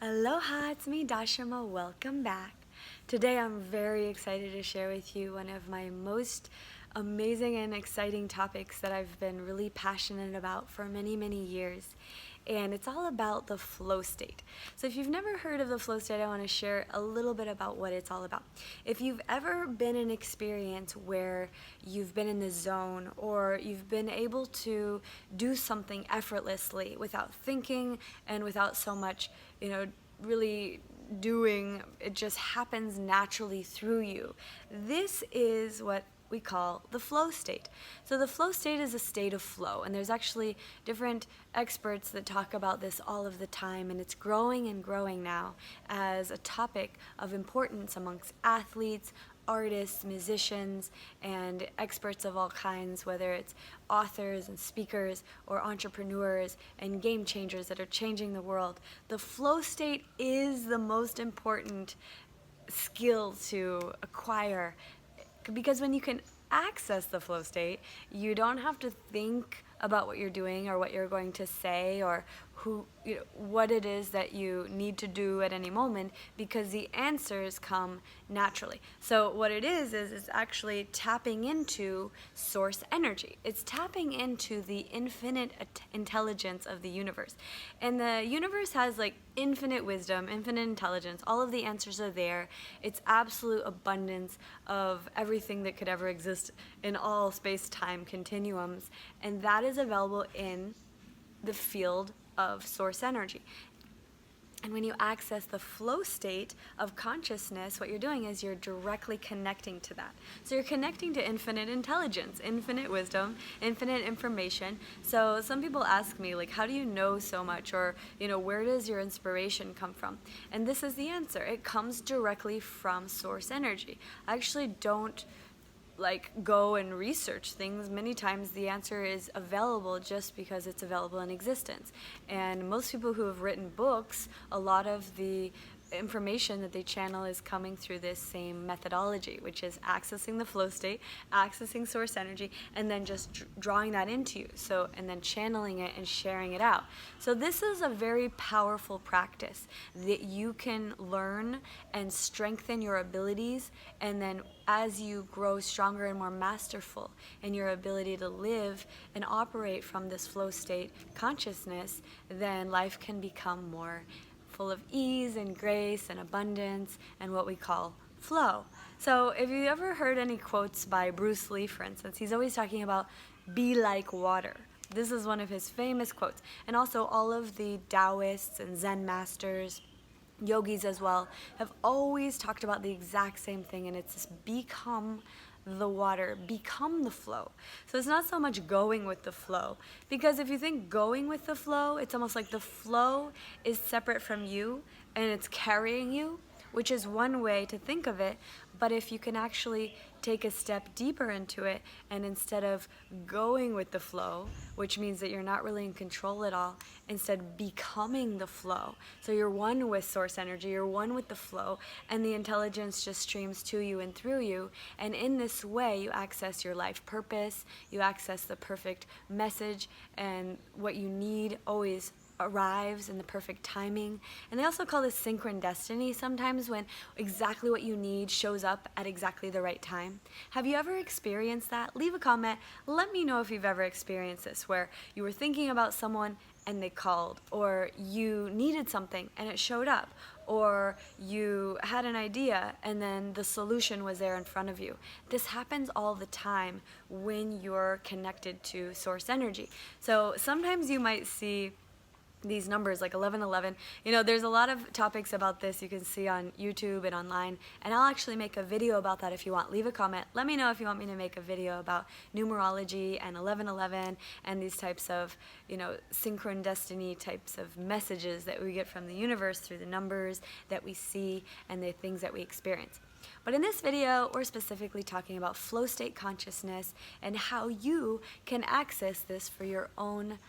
Aloha, it's me, Dashama. Welcome back. Today I'm very excited to share with you one of my most amazing and exciting topics that I've been really passionate about for many, many years. And it's all about the flow state. So if you've never heard of the flow state, I want to share a little bit about what it's all about. If you've ever been in an experience where you've been in the zone or you've been able to do something effortlessly without thinking and without so much, really doing, it just happens naturally through you. This is what we call the flow state. So the flow state is a state of flow, and there's actually different experts that talk about this all of the time, and it's growing and growing now as a topic of importance amongst athletes, artists, musicians, and experts of all kinds, whether it's authors and speakers or entrepreneurs and game changers that are changing the world. The flow state is the most important skill to acquire, because when you can access the flow state, you don't have to think about what you're doing or what you're going to say or what it is that you need to do at any moment, because the answers come naturally. So what it is it's actually tapping into source energy. It's tapping into the infinite intelligence of the universe. And the universe has infinite wisdom, infinite intelligence. All of the answers are there. It's absolute abundance of everything that could ever exist in all space-time continuums. And that is available in the field of source energy. And when you access the flow state of consciousness, what you're doing is you're directly connecting to that. So you're connecting to infinite intelligence, infinite wisdom, infinite information. So some people ask me, how do you know so much? Or, where does your inspiration come from? And this is the answer. It comes directly from source energy. I actually don't go and research things. Many times the answer is available just because it's available in existence. And most people who have written books, a lot of the information that they channel is coming through this same methodology, which is accessing the flow state, accessing source energy, and then just drawing that into you. And then channeling it and sharing it out. So this is a very powerful practice that you can learn and strengthen your abilities, and then as you grow stronger and more masterful in your ability to live and operate from this flow state consciousness, then life can become more full of ease and grace and abundance and what we call flow. So if you ever heard any quotes by Bruce Lee, for instance, he's always talking about be like water. This is one of his famous quotes. And also all of the Taoists and Zen masters, yogis as well, have always talked about the exact same thing, and it's this: become the water, become the flow. So it's not so much going with the flow, because if you think going with the flow, it's almost like the flow is separate from you and it's carrying you, which is one way to think of it. But if you can actually take a step deeper into it, and instead of going with the flow, which means that you're not really in control at all, instead becoming the flow. So you're one with source energy, you're one with the flow, and the intelligence just streams to you and through you. And in this way, you access your life purpose, you access the perfect message, and what you need always arrives in the perfect timing. And they also call this synchron destiny, sometimes when exactly what you need shows up at exactly the right time. Have you ever experienced that? Leave a comment. Let me know if you've ever experienced this, where you were thinking about someone and they called, or you needed something and it showed up, or you had an idea and then the solution was there in front of you. This happens all the time when you're connected to source energy. So sometimes you might see these numbers like 1111. There's a lot of topics about this you can see on YouTube and online, and I'll actually make a video about that if you want. Leave a comment. Let me know if you want me to make a video about numerology and 1111 and these types of, synchron destiny types of messages that we get from the universe through the numbers that we see and the things that we experience. But in this video, we're specifically talking about flow state consciousness and how you can access this for your own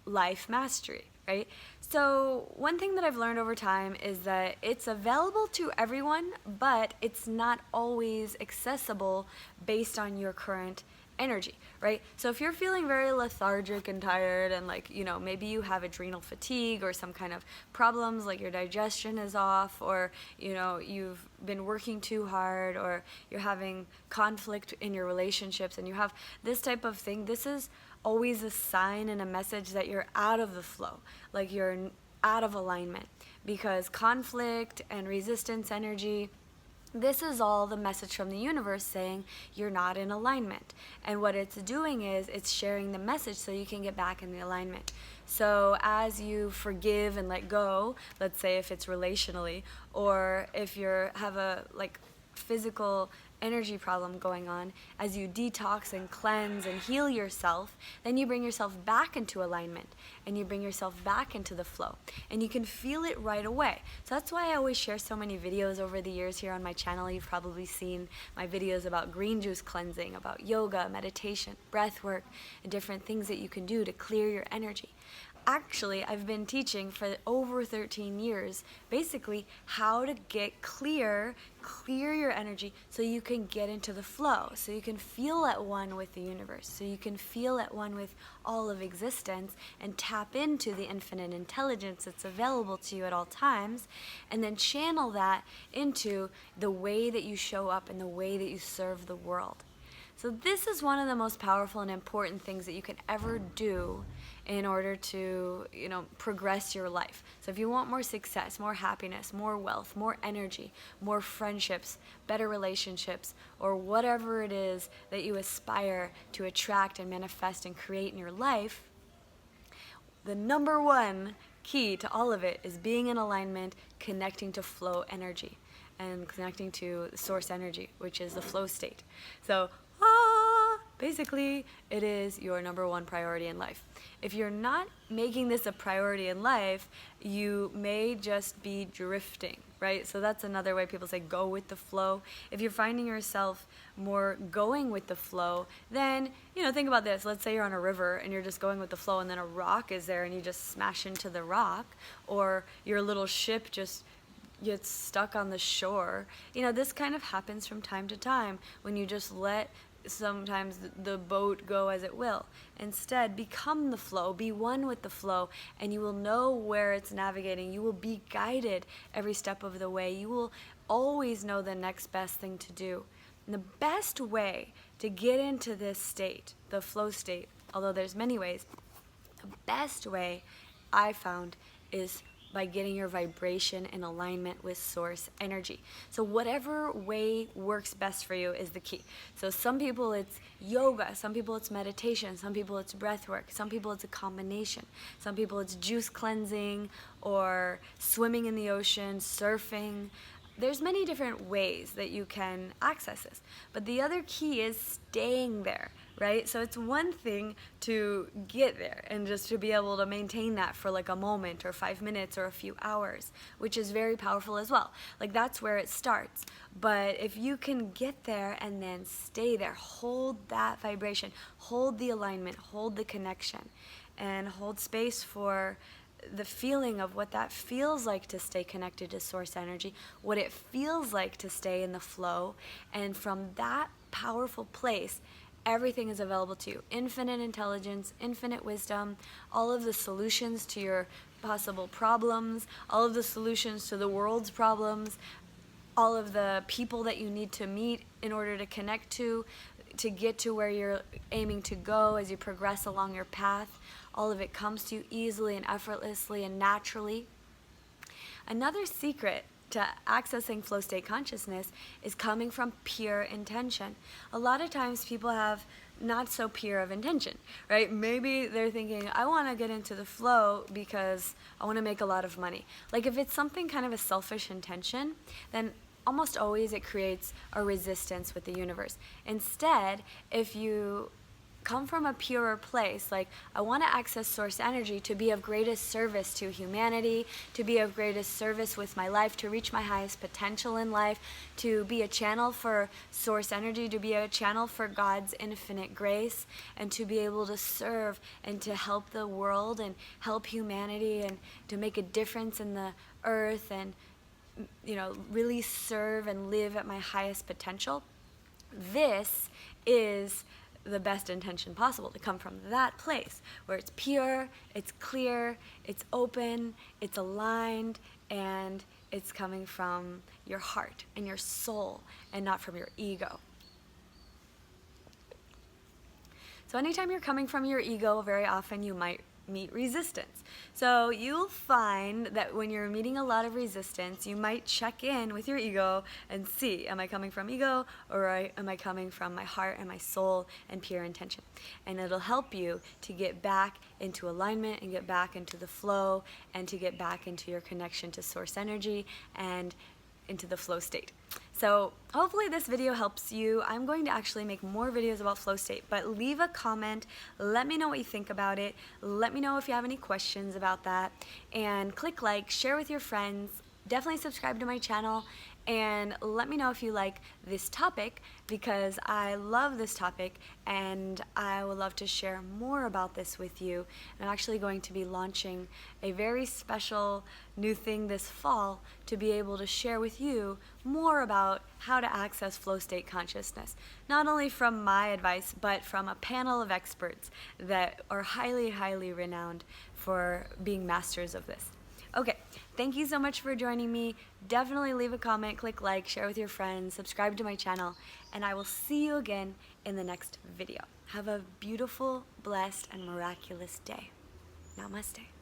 life mastery, right? So one thing that I've learned over time is that it's available to everyone, but it's not always accessible based on your current energy, right? So if you're feeling very lethargic and tired and like, maybe you have adrenal fatigue or some kind of problems like your digestion is off, or, you've been working too hard, or you're having conflict in your relationships and you have this type of thing, this is always a sign and a message that you're out of the flow, like you're out of alignment, because conflict and resistance energy, this is all the message from the universe saying you're not in alignment. And what it's doing is it's sharing the message so you can get back in the alignment. So as you forgive and let go, let's say if it's relationally, or if you have a physical energy problem going on, as you detox and cleanse and heal yourself, then you bring yourself back into alignment and you bring yourself back into the flow, and you can feel it right away. So that's why I always share so many videos over the years here on my channel. You've probably seen my videos about green juice cleansing, about yoga, meditation, breath work, and different things that you can do to clear your energy. Actually, I've been teaching for over 13 years, basically how to get clear your energy so you can get into the flow, so you can feel at one with the universe, so you can feel at one with all of existence and tap into the infinite intelligence that's available to you at all times, and then channel that into the way that you show up and the way that you serve the world. So this is one of the most powerful and important things that you can ever do in order to, progress your life. So if you want more success, more happiness, more wealth, more energy, more friendships, better relationships, or whatever it is that you aspire to attract and manifest and create in your life, the number one key to all of it is being in alignment, connecting to flow energy, and connecting to source energy, which is the flow state. So basically, it is your number one priority in life. If you're not making this a priority in life, you may just be drifting, right? So that's another way people say go with the flow. If you're finding yourself more going with the flow, then, think about this. Let's say you're on a river and you're just going with the flow, and then a rock is there and you just smash into the rock, or your little ship just gets stuck on the shore. This kind of happens from time to time when you just let sometimes the boat go as it will. Instead, become the flow, be one with the flow, and you will know where it's navigating. You will be guided every step of the way. You will always know the next best thing to do. And the best way to get into this state, the flow state, although there's many ways, the best way I found is by getting your vibration in alignment with source energy. So whatever way works best for you is the key. So some people it's yoga, some people it's meditation, some people it's breath work, some people it's a combination. Some people it's juice cleansing or swimming in the ocean, surfing. There's many different ways that you can access this. But the other key is staying there, right? So it's one thing to get there and just to be able to maintain that for like a moment or 5 minutes or a few hours, which is very powerful as well. Like that's where it starts. But if you can get there and then stay there, hold that vibration, hold the alignment, hold the connection, and hold space for the feeling of what that feels like to stay connected to source energy, what it feels like to stay in the flow, and from that powerful place, everything is available to you. Infinite intelligence, infinite wisdom, all of the solutions to your possible problems, all of the solutions to the world's problems, all of the people that you need to meet in order to connect to get to where you're aiming to go as you progress along your path. All of it comes to you easily and effortlessly and naturally. Another secret to accessing flow state consciousness is coming from pure intention. A lot of times people have not so pure of intention, right? Maybe they're thinking, I want to get into the flow because I want to make a lot of money. Like if it's something kind of a selfish intention, then almost always it creates a resistance with the universe. Instead, if you come from a purer place, like I want to access source energy to be of greatest service to humanity, to be of greatest service with my life, to reach my highest potential in life, to be a channel for source energy, to be a channel for God's infinite grace, and to be able to serve and to help the world and help humanity and to make a difference in the earth and really serve and live at my highest potential. This is the best intention possible, to come from that place where it's pure, it's clear, it's open, it's aligned, and it's coming from your heart and your soul and not from your ego. So anytime you're coming from your ego, very often you might meet resistance. So you'll find that when you're meeting a lot of resistance, you might check in with your ego and see, am I coming from ego, or am I coming from my heart and my soul and pure intention? And it'll help you to get back into alignment and get back into the flow and to get back into your connection to source energy and into the flow state. So hopefully this video helps you. I'm going to actually make more videos about flow state, but leave a comment. Let me know what you think about it. Let me know if you have any questions about that. And click like, share with your friends. Definitely subscribe to my channel. And let me know if you like this topic, because I love this topic and I would love to share more about this with you. I'm actually going to be launching a very special new thing this fall to be able to share with you more about how to access flow state consciousness. Not only from my advice, but from a panel of experts that are highly, highly renowned for being masters of this. Okay, thank you so much for joining me. Definitely leave a comment, click like, share with your friends, subscribe to my channel, and I will see you again in the next video. Have a beautiful, blessed, and miraculous day. Namaste.